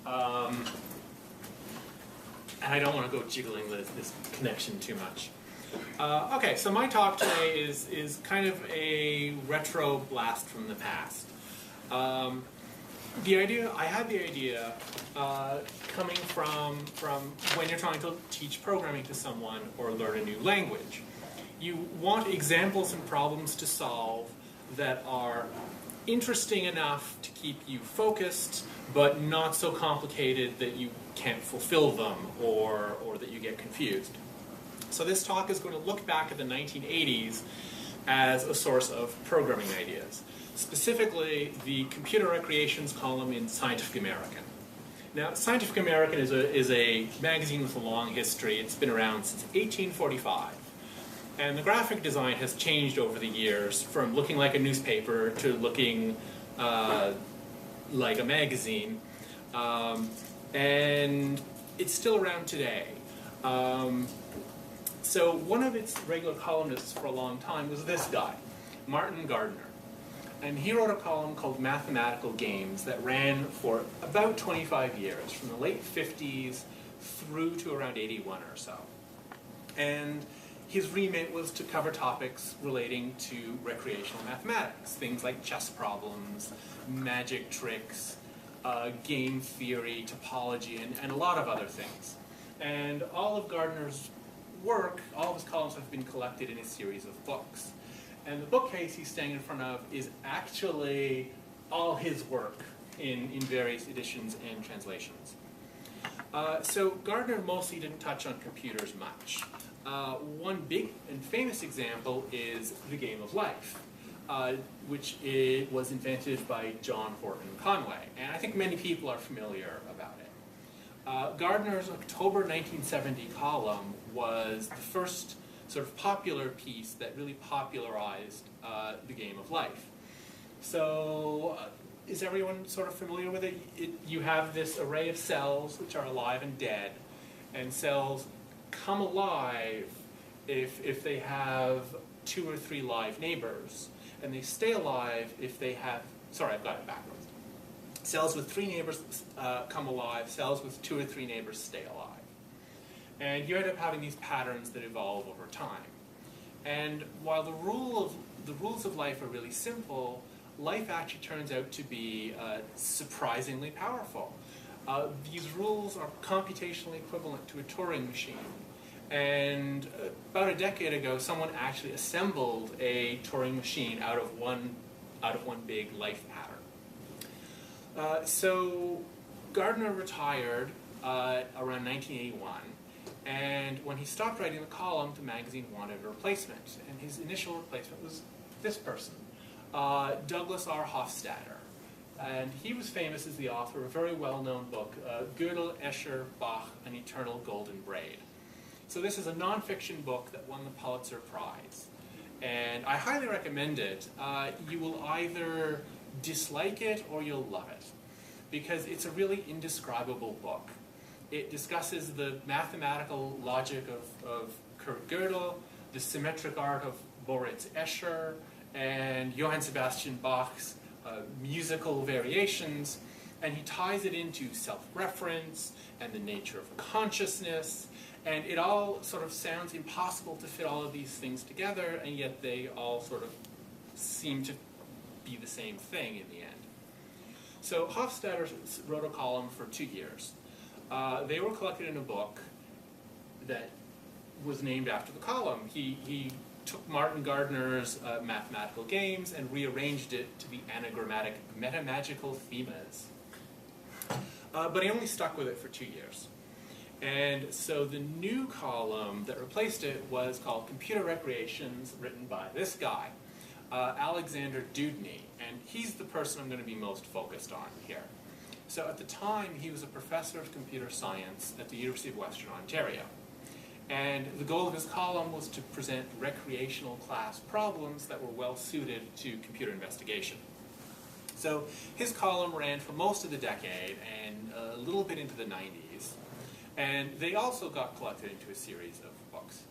And I don't want to go jiggling this connection too much. Okay, so my talk today is kind of a retro blast from the past. I had the idea coming from when you're trying to teach programming to someone or learn a new language. You want examples and problems to solve that are interesting enough to keep you focused, but not so complicated that you can't fulfill them or that you get confused. So this talk is going to look back at the 1980s as a source of programming ideas, specifically the Computer Recreations column in Scientific American. Now, Scientific American is a magazine with a long history. It's been around since 1845. And the graphic design has changed over the years from looking like a newspaper to looking like a magazine. And it's still around today. So one of its regular columnists for a long time was this guy, Martin Gardner. And he wrote a column called Mathematical Games that ran for about 25 years, from the late 50s through to around 81 or so. And his remit was to cover topics relating to recreational mathematics, things like chess problems, magic tricks, game theory, topology, and a lot of other things. And all of Gardner's work, all of his columns have been collected in a series of books. And the bookcase he's standing in front of is actually all his work in various editions and translations. So Gardner mostly didn't touch on computers much. One big and famous example is the game of life, which was invented by John Horton Conway. And I think many people are familiar about it. Gardner's October 1970 column was the first sort of popular piece that really popularized the game of life. So is everyone sort of familiar with it? You have this array of cells which are alive and dead, and cells come alive if they have 2 or 3 live neighbors, and they stay alive if they have, sorry, I've got it backwards. Cells with 3 neighbors come alive, cells with 2 or 3 neighbors stay alive. And you end up having these patterns that evolve over time. And while the rules of life are really simple, life actually turns out to be surprisingly powerful. These rules are computationally equivalent to a Turing machine. And about a decade ago, someone actually assembled a Turing machine out of one big life pattern. So Gardner retired around 1981, and when he stopped writing the column, the magazine wanted a replacement. And his initial replacement was this person, Douglas R. Hofstadter. And he was famous as the author of a very well-known book, Gödel, Escher, Bach, An Eternal Golden Braid. So this is a nonfiction book that won the Pulitzer Prize. And I highly recommend it. You will either dislike it or you'll love it, because it's a really indescribable book. It discusses the mathematical logic of Kurt Gödel, the symmetric art of Moritz Escher, and Johann Sebastian Bach's musical variations, and he ties it into self-reference and the nature of consciousness, and it all sort of sounds impossible to fit all of these things together, and yet they all sort of seem to be the same thing in the end. So Hofstadter wrote a column for 2 years. They were collected in a book that was named after the column. He took Martin Gardner's Mathematical Games and rearranged it to be anagrammatic metamagical themas. But he only stuck with it for 2 years. And so the new column that replaced it was called Computer Recreations, written by this guy, Alexander Dewdney. And he's the person I'm going to be most focused on here. So at the time, he was a professor of computer science at the University of Western Ontario. And the goal of his column was to present recreational class problems that were well suited to computer investigation. So his column ran for most of the decade and a little bit into the 90s. And they also got collected into a series of books.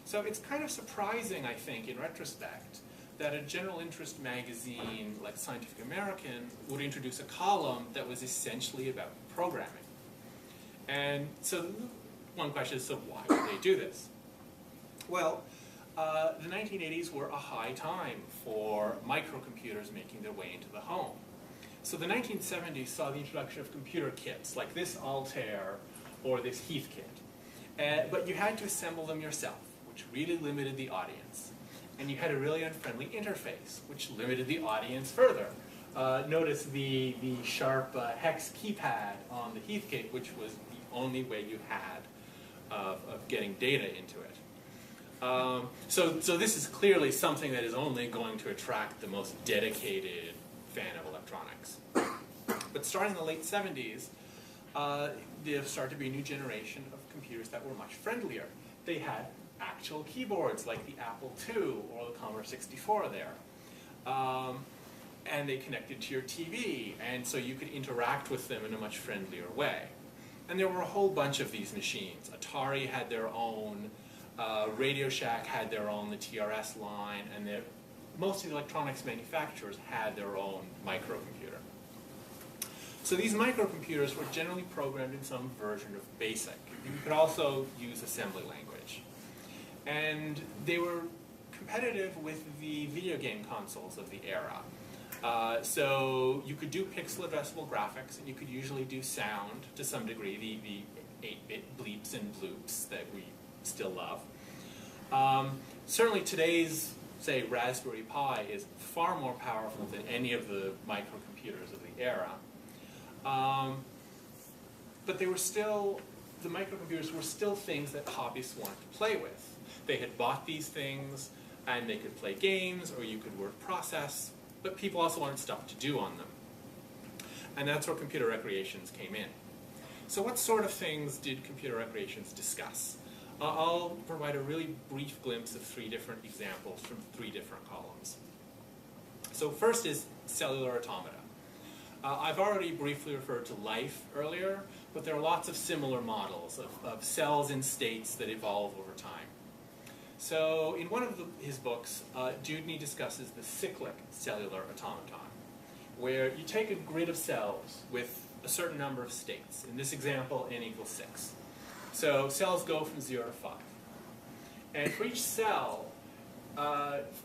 So it's kind of surprising, I think, in retrospect, that a general interest magazine like Scientific American would introduce a column that was essentially about programming. And so one question is, so why would they do this? Well, the 1980s were a high time for microcomputers making their way into the home. So the 1970s saw the introduction of computer kits, like this Altair or this Heathkit. But you had to assemble them yourself, which really limited the audience. And you had a really unfriendly interface, which limited the audience further. Notice the sharp hex keypad on the Heathkit, which was the only way you had of getting data into it. So this is clearly something that is only going to attract the most dedicated fan of electronics. But starting in the late 70s, there started to be a new generation of computers that were much friendlier. They had actual keyboards like the Apple II or the Commodore 64 there. And they connected to your TV, and so you could interact with them in a much friendlier way. And there were a whole bunch of these machines. Atari had their own, Radio Shack had their own, the TRS line, and most of the electronics manufacturers had their own microcomputer. So these microcomputers were generally programmed in some version of BASIC. You could also use assembly language. And they were competitive with the video game consoles of the era. So you could do pixel addressable graphics, and you could usually do sound to some degree, the 8-bit bleeps and bloops that we still love. Certainly today's, say, Raspberry Pi is far more powerful than any of the microcomputers of the era. But they were still, the microcomputers were still things that hobbyists wanted to play with. They had bought these things, and they could play games, or you could word process, but people also wanted stuff to do on them. And that's where computer recreations came in. So what sort of things did computer recreations discuss? I'll provide a really brief glimpse of 3 different examples from 3 different columns. So first is cellular automata. I've already briefly referred to life earlier, but there are lots of similar models of cells in states that evolve over time. So in one of his books, Dewdney discusses the cyclic cellular automaton, where you take a grid of cells with a certain number of states. In this example, n equals 6. So cells go from 0 to 5. And for each cell,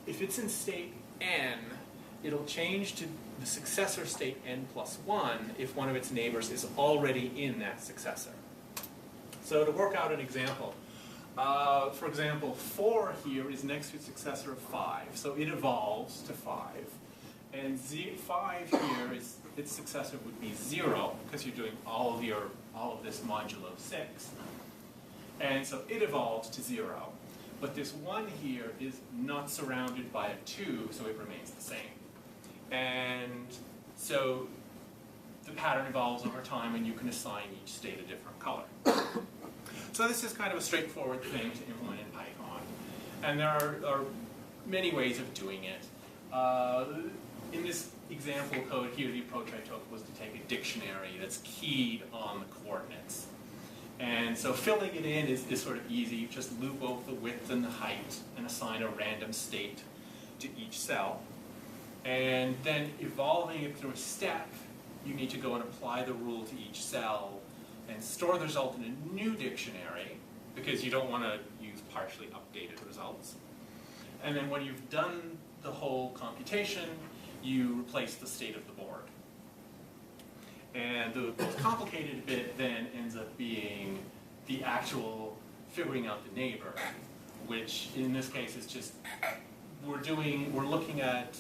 if it's in state n, it'll change to the successor state n plus 1 if one of its neighbors is already in that successor. So to work out an example, for example, 4 here is next to its successor of 5, so it evolves to 5. And 5 here, its successor would be 0, because you're doing all of this modulo 6. And so it evolves to 0. But this 1 here is not surrounded by a 2, so it remains the same. And so the pattern evolves over time, and you can assign each state a different color. So this is kind of a straightforward thing to implement in Python. And there are many ways of doing it. In this example code here, the approach I took was to take a dictionary that's keyed on the coordinates. And so filling it in is sort of easy. You just loop over the width and the height and assign a random state to each cell. And then evolving it through a step, you need to go and apply the rule to each cell and store the result in a new dictionary, because you don't want to use partially updated results. And then when you've done the whole computation, you replace the state of the board. And the most complicated bit then ends up being the actual figuring out the neighbor, which in this case is just, we're looking at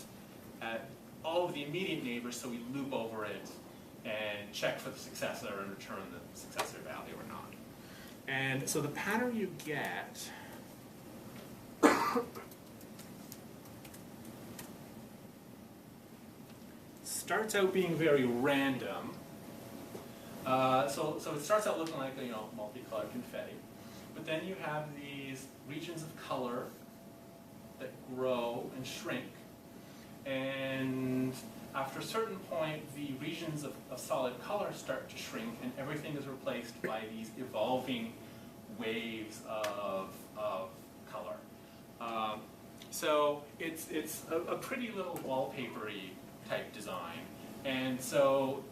all of the immediate neighbors, so we loop over it and check for the successor and return the successor value or not. And so the pattern you get starts out being very random. So it starts out looking like multicolored confetti, but then you have these regions of color that grow and shrink, and after a certain point, the regions of solid color start to shrink, and everything is replaced by these evolving waves of color. So it's a pretty little wallpapery type design. And so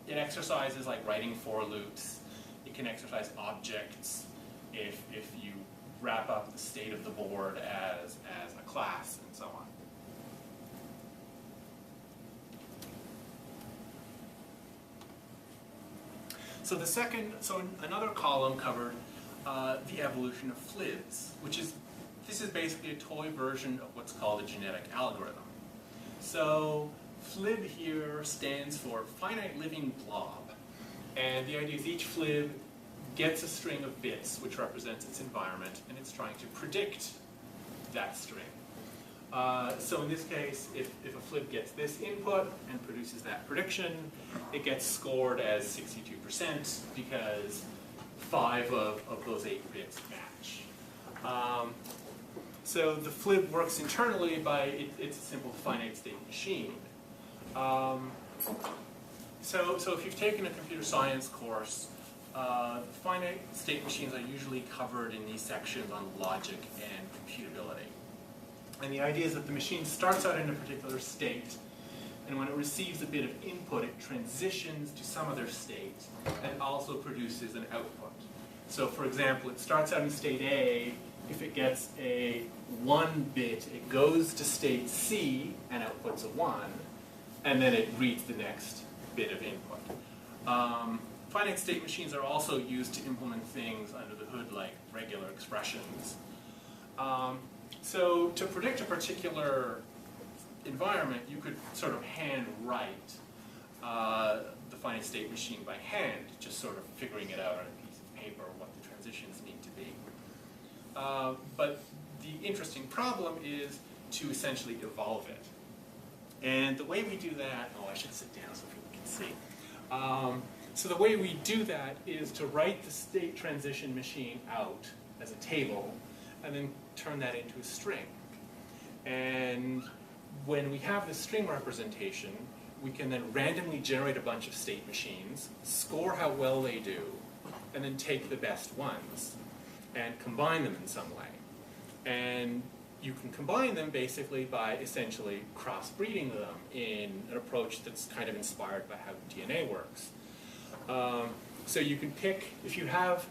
it exercises like writing for loops. It can exercise objects if you wrap up the state of the board as a class and so on. So another column covered the evolution of FLIBs, this is basically a toy version of what's called a genetic algorithm. So FLIB here stands for finite living blob, and the idea is each FLIB gets a string of bits which represents its environment, and it's trying to predict that string. So in this case, if a FLIB gets this input and produces that prediction, it gets scored as 62% because 5 of those 8 bits match. So the FLIB works internally by, it's a simple finite state machine. So if you've taken a computer science course, finite state machines are usually covered in these sections on logic and computability. And the idea is that the machine starts out in a particular state, and when it receives a bit of input, it transitions to some other state and also produces an output. So for example, it starts out in state A. If it gets a 1 bit, it goes to state C and outputs a 1, and then it reads the next bit of input. Finite state machines are also used to implement things under the hood like regular expressions. So to predict a particular environment, you could sort of hand write the finite state machine by hand, just sort of figuring it out on a piece of paper what the transitions need to be. But the interesting problem is to essentially evolve it. And the way we do that, oh, I should sit down so people can see. So the way we do that is to write the state transition machine out as a table and then turn that into a string. And when we have the string representation, we can then randomly generate a bunch of state machines, score how well they do, and then take the best ones and combine them in some way. And you can combine them basically by essentially crossbreeding them in an approach that's kind of inspired by how DNA works. So you can pick, if you have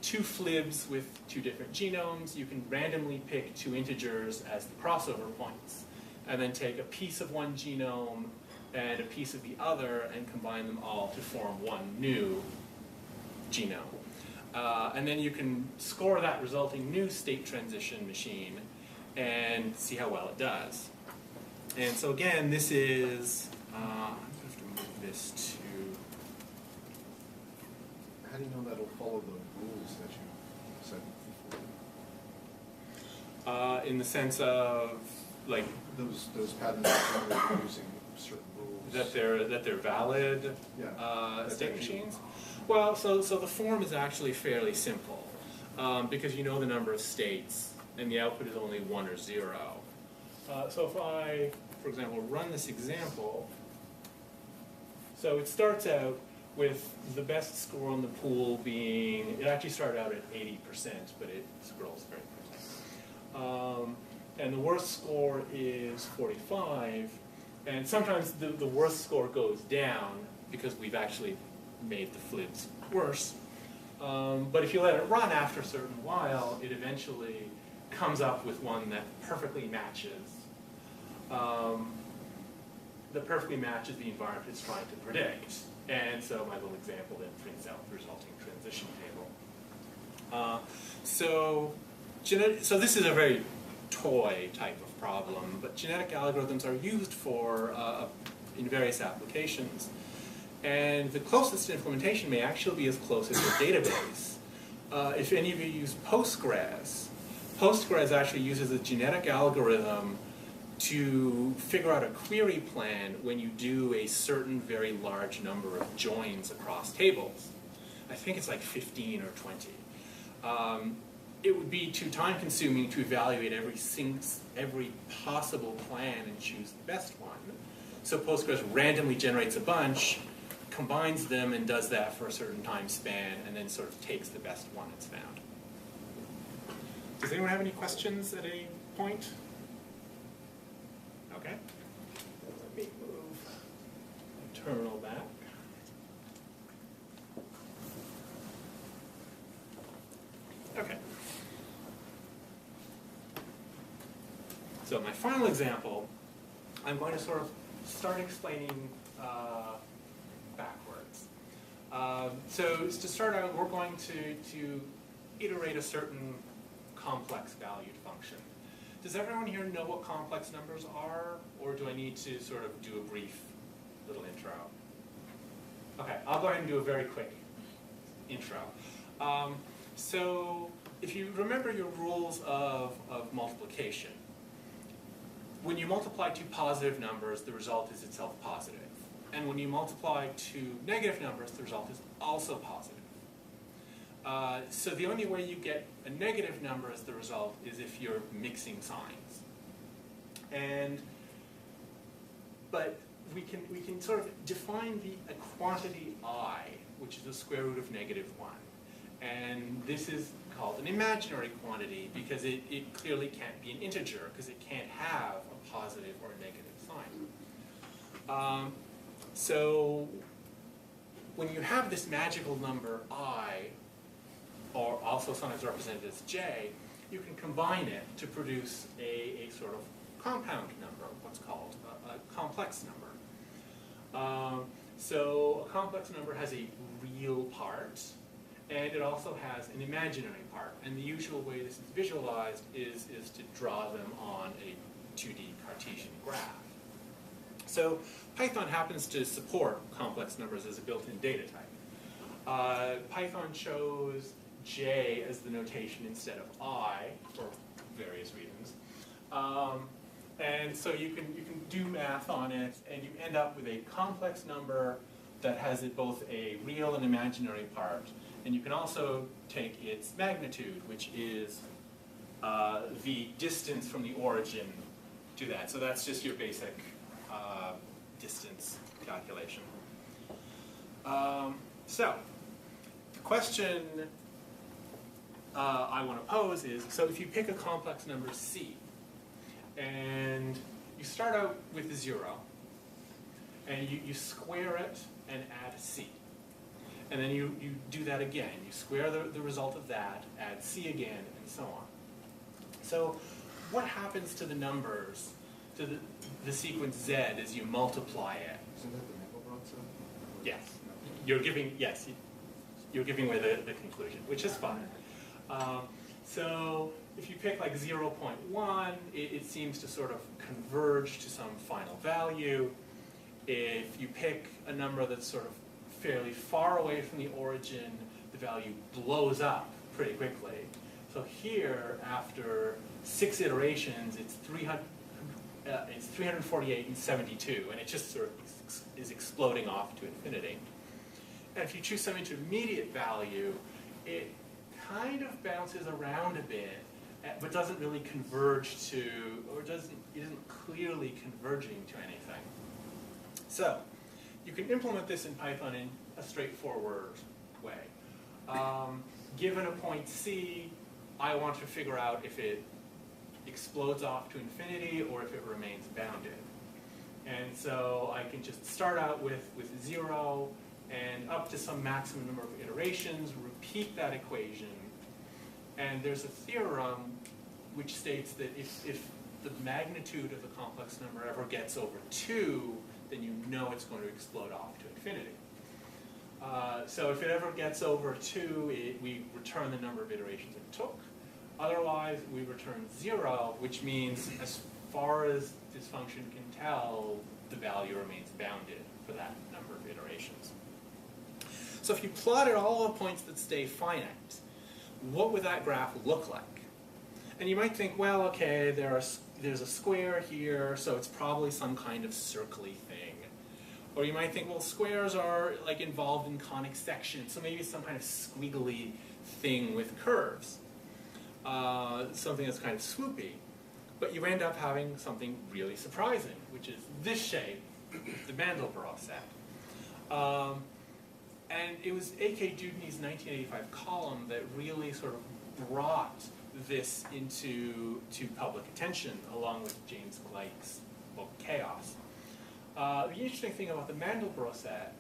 2 FLIBs with 2 different genomes, you can randomly pick 2 integers as the crossover points, and then take a piece of one genome and a piece of the other and combine them all to form one new genome. And then you can score that resulting new state transition machine and see how well it does. And so again, this is, I'm going to have to move this to... How do you know that'll follow the rules that you said before? In the sense of, like... Those patterns that are using certain rules. That they're valid state machines? Well, so the form is actually fairly simple because you know the number of states and the output is only 1 or 0. So if I, for example, run this example, so it starts out with the best score on the pool being, it actually started out at 80%, but it scrolls very quickly. And the worst score is 45, and sometimes the worst score goes down because we've actually made the FLIBs worse. But if you let it run after a certain while, it eventually comes up with one that perfectly matches the environment it's trying to predict. And so my little example then prints out the resulting transition table. So this is a very toy type of problem, but genetic algorithms are used for in various applications. And the closest implementation may actually be as close as a database. If any of you use Postgres, Postgres actually uses a genetic algorithm to figure out a query plan when you do a certain very large number of joins across tables. I think it's like 15 or 20. It would be too time-consuming to evaluate every possible plan and choose the best one. So Postgres randomly generates a bunch, combines them, and does that for a certain time span, and then sort of takes the best one it's found. Does anyone have any questions at any point. Okay. Let me move the terminal back. Okay. So my final example, I'm going to sort of start explaining backwards. So to start out, we're going to iterate a certain complex valued function. Does everyone here know what complex numbers are, or do I need to sort of do a brief little intro? Okay, I'll go ahead and do a very quick intro. So if you remember your rules of multiplication, when you multiply two positive numbers, the result is itself positive. And when you multiply two negative numbers, the result is also positive. So the only way you get a negative number as the result is if you're mixing signs. But we can sort of define a quantity I, which is the square root of -1. And this is called an imaginary quantity because it clearly can't be an integer because it can't have a positive or a negative sign. So when you have this magical number I, or also sometimes represented as j, you can combine it to produce a sort of compound number, what's called a complex number. So a complex number has a real part, and it also has an imaginary part. And the usual way this is visualized is to draw them on a 2D Cartesian graph. So Python happens to support complex numbers as a built-in data type. Python chose j as the notation instead of I for various reasons. And so you can do math on it, and you end up with a complex number that has both a real and imaginary part. And you can also take its magnitude, which is the distance from the origin to that. So that's just your basic distance calculation. So the question I want to pose is, so if you pick a complex number c, and you start out with 0, and you square it and add c. And then you do that again. You square the result of that, add c again, and so on. So what happens to the numbers, to the sequence z as you multiply it? Isn't that the Mandelbrot set? Yes. You're giving away the conclusion, which is fine. So if you pick like 0.1, it seems to sort of converge to some final value. If you pick a number that's sort of fairly far away from the origin, the value blows up pretty quickly. So here, after 6 iterations, it's 348 and 72, and it just sort of is exploding off to infinity. And if you choose some intermediate value, it kind of bounces around a bit, but doesn't really converge to, or isn't clearly converging to anything. So you can implement this in Python in a straightforward way. Given a point c, I want to figure out if it explodes off to infinity or if it remains bounded. And so I can just start out with 0 and up to some maximum number of iterations, repeat that equation. And there's a theorem which states that if the magnitude of the complex number ever gets over 2, then you know it's going to explode off to infinity. So if it ever gets over 2, we return the number of iterations it took. Otherwise, we return 0, which means as far as this function can tell, the value remains bounded for that number of iterations. So if you plotted all the points that stay finite, what would that graph look like? And you might think, well, okay, there's a square here, so it's probably some kind of circly thing. Or you might think, well, squares are like involved in conic sections, so maybe it's some kind of squiggly thing with curves. Something that's kind of swoopy. But you end up having something really surprising, which is this shape, the Mandelbrot set. And it was A.K. Dewdney's 1985 column that really sort of brought this into public attention, along with James Blake's book Chaos. The interesting thing about the Mandelbrot set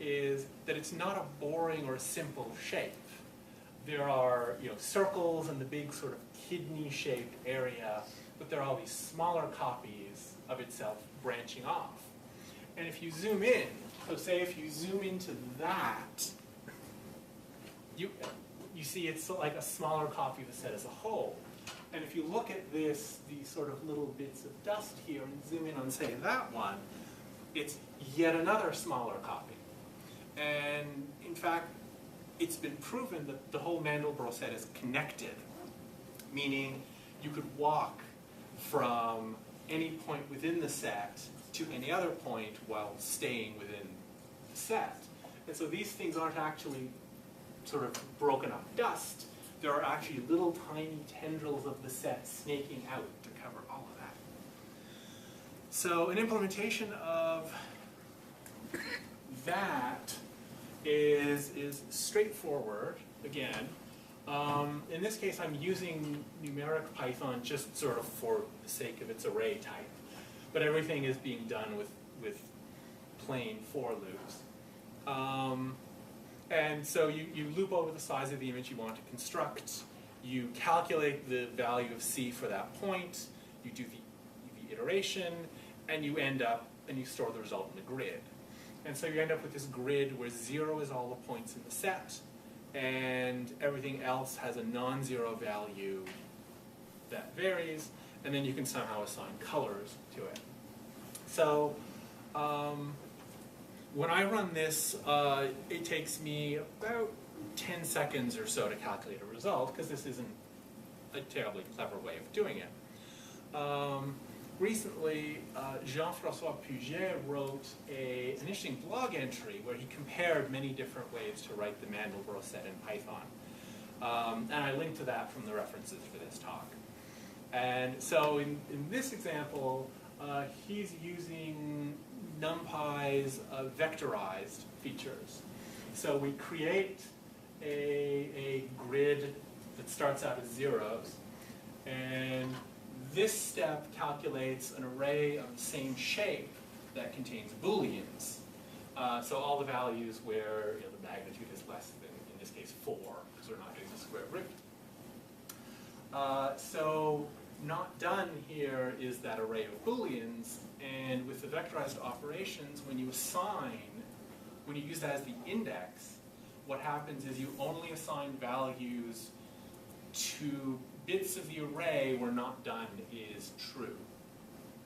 is that it's not a boring or simple shape. There are circles in the big sort of kidney-shaped area, but there are all these smaller copies of itself branching off. And if you zoom in, so say if you zoom into that, you see it's like a smaller copy of the set as a whole. And if you look at this, these sort of little bits of dust here, and zoom in on, say, that one, it's yet another smaller copy. And in fact, it's been proven that the whole Mandelbrot set is connected, meaning you could walk from any point within the set to any other point while staying within the set. And so these things aren't actually sort of broken up dust. There are actually little tiny tendrils of the set snaking out to cover all of that. So an implementation of that is straightforward, again. In this case, I'm using numeric Python just sort of for the sake of its array type. But everything is being done with plain for loops. And so you loop over the size of the image you want to construct. You calculate the value of C for that point. You do the iteration, and you end up, and you store the result in the grid. And so you end up with this grid where 0 is all the points in the set, and everything else has a non-zero value that varies, and then you can somehow assign colors to it. So when I run this, it takes me about 10 seconds or so to calculate a result, because this isn't a terribly clever way of doing it. Recently, Jean-François Puget wrote an interesting blog entry where he compared many different ways to write the Mandelbrot set in Python. And I linked to that from the references for this talk. And so in this example, he's using NumPy's vectorized features. So we create a grid that starts out as zeros, and this step calculates an array of the same shape that contains booleans. So all the values where the magnitude is less than, in this case, 4, because we're not doing the square root. So not done here is that array of booleans, and with the vectorized operations, when you use that as the index, what happens is you only assign values to bits of the array where not done is true.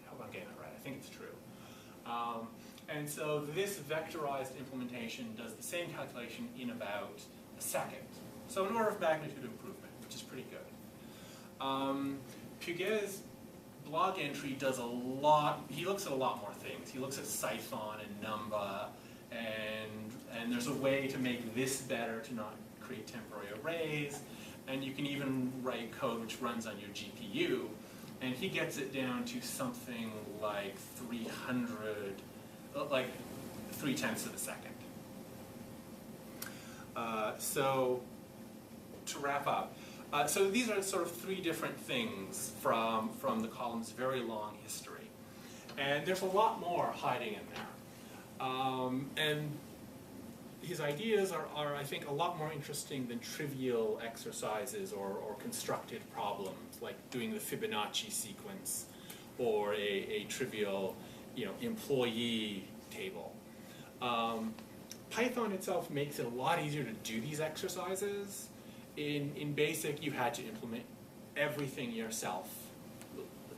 I hope I'm getting that right. I think it's true. And so this vectorized implementation does the same calculation in about a second. So an order of magnitude improvement, which is pretty good. Puget's blog entry does a lot. He looks at a lot more things. He looks at Cython and Numba, and there's a way to make this better to not create temporary arrays. And you can even write code which runs on your GPU, and he gets it down to something like 300, like 3/10 of a second. So to wrap up, so these are sort of 3 different things from the column's very long history, and there's a lot more hiding in there. And his ideas are, I think, a lot more interesting than trivial exercises or constructed problems, like doing the Fibonacci sequence or a trivial, employee table. Python itself makes it a lot easier to do these exercises. In BASIC, you had to implement everything yourself.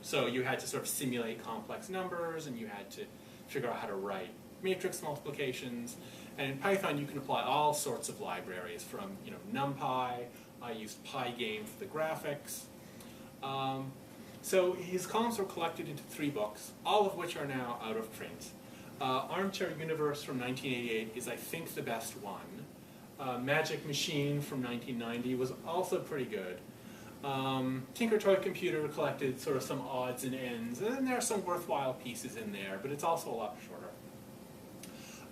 So you had to sort of simulate complex numbers, and you had to figure out how to write matrix multiplications. And in Python, you can apply all sorts of libraries from, NumPy. I used Pygame for the graphics. So his columns were collected into 3 books, all of which are now out of print. Armchair Universe from 1988 is, I think, the best one. Magic Machine from 1990 was also pretty good. Tinker Toy Computer collected sort of some odds and ends, and then there are some worthwhile pieces in there, but it's also a lot shorter.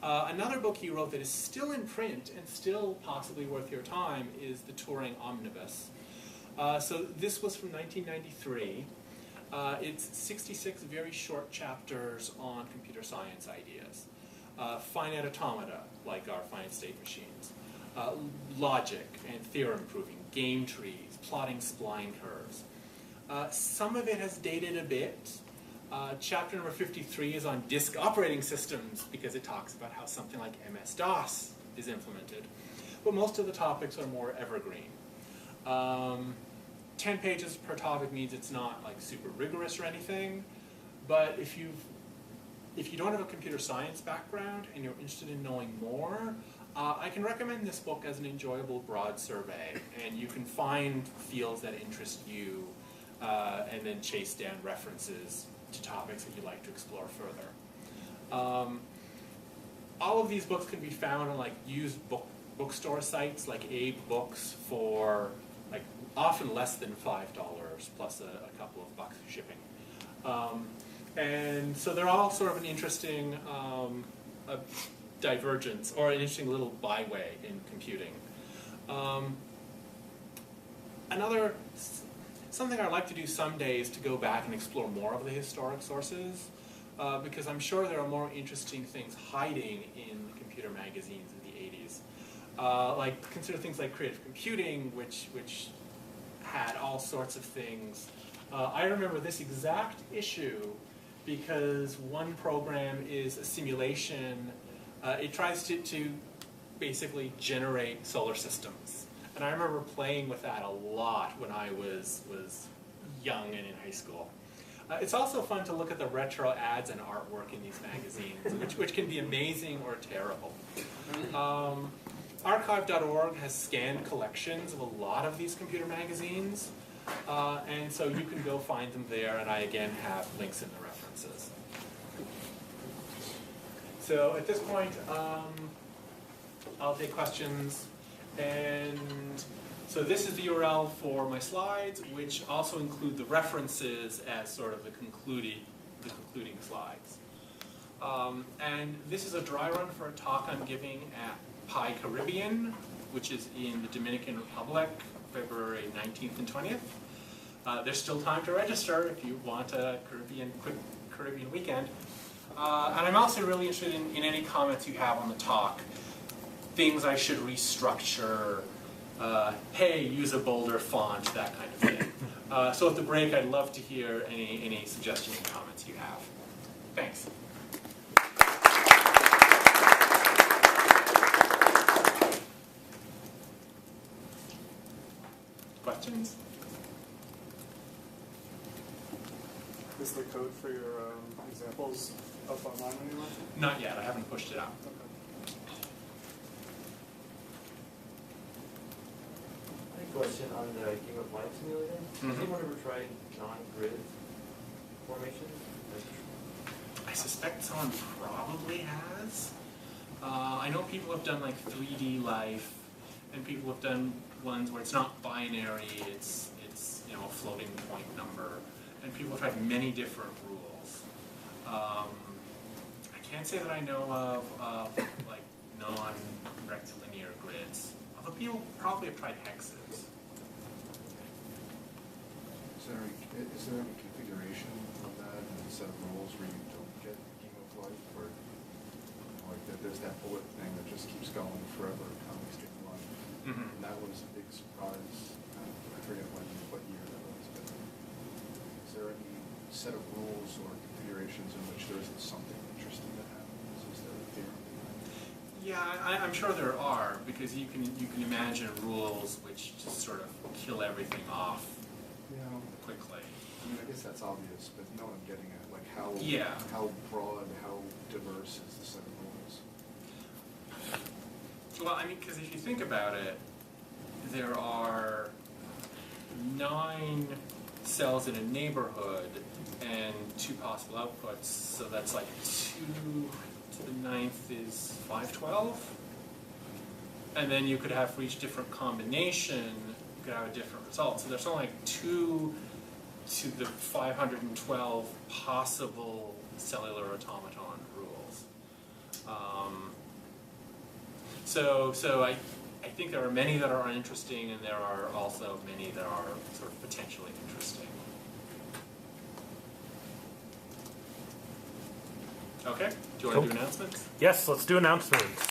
Another book he wrote that is still in print and still possibly worth your time is The Turing Omnibus. So this was from 1993. It's 66 very short chapters on computer science ideas. Finite automata, like our finite state machines. Logic and theorem proving, game trees, plotting spline curves. Some of it has dated a bit. Chapter number 53 is on disk operating systems because it talks about how something like MS-DOS is implemented. But most of the topics are more evergreen. 10 pages per topic means it's not like super rigorous or anything, but if you don't have a computer science background and you're interested in knowing more, I can recommend this book as an enjoyable broad survey, and you can find fields that interest you and then chase down references to topics that you'd like to explore further. All of these books can be found on like used bookstore sites like Abe Books for like often less than $5 plus a couple of bucks for shipping. And so they're all sort of an interesting divergence, or an interesting little byway in computing. Something I'd like to do someday is to go back and explore more of the historic sources, because I'm sure there are more interesting things hiding in the computer magazines of the 80s. Like consider things like creative computing, which had all sorts of things. I remember this exact issue because one program is a simulation. It tries to basically generate solar systems. And I remember playing with that a lot when I was young and in high school. It's also fun to look at the retro ads and artwork in these magazines, which can be amazing or terrible. Archive.org has scanned collections of a lot of these computer magazines, and so you can go find them there, and I again have links in the references. So at this point, I'll take questions, and so this is the URL for my slides, which also include the references as sort of the concluding slides. And this is a dry run for a talk I'm giving at Pi Caribbean, which is in the Dominican Republic, February 19th and 20th. There's still time to register if you want a quick Caribbean weekend. And I'm also really interested in any comments you have on the talk. Things I should restructure, hey, use a bolder font, that kind of thing. So at the break, I'd love to hear any suggestions and comments you have. Thanks. Questions? Is the code for your examples up online anymore? Not yet. I haven't pushed it out. Okay. I have a question on the Game of Life simulator. Has anyone ever tried non-grid formations? I suspect someone probably has. I know people have done like 3D Life, and people have done ones where it's not binary, it's a floating point number, and people have tried many different rules. I can't say that I know of like non-rectilinear grids, although people probably have tried hexes. Is there any configuration of that and a set of rules where you don't get Game of Life, or like there's that bullet thing that just keeps going forever, comics Game of Life, and that was a big surprise. I forget what year that was, but is there any set of rules or configurations in which there isn't something interesting that happens? Is there a theorem? Yeah, I'm sure there are, because you can imagine rules which just sort of kill everything off quickly. I mean, I guess that's obvious, but you know what I'm getting at, like how broad, how diverse is the set of rules? Well, I mean, because if you think about it, there are 9 cells in a neighborhood and 2 possible outputs, so that's like 2 to the 9th is 512. And then you could have for each different combination, you could have a different result. So there's only like 2 to the 512 possible cellular automaton rules. So I think there are many that are uninteresting, and there are also many that are sort of potentially interesting. Okay, do you want to do announcements? Yes, let's do announcements.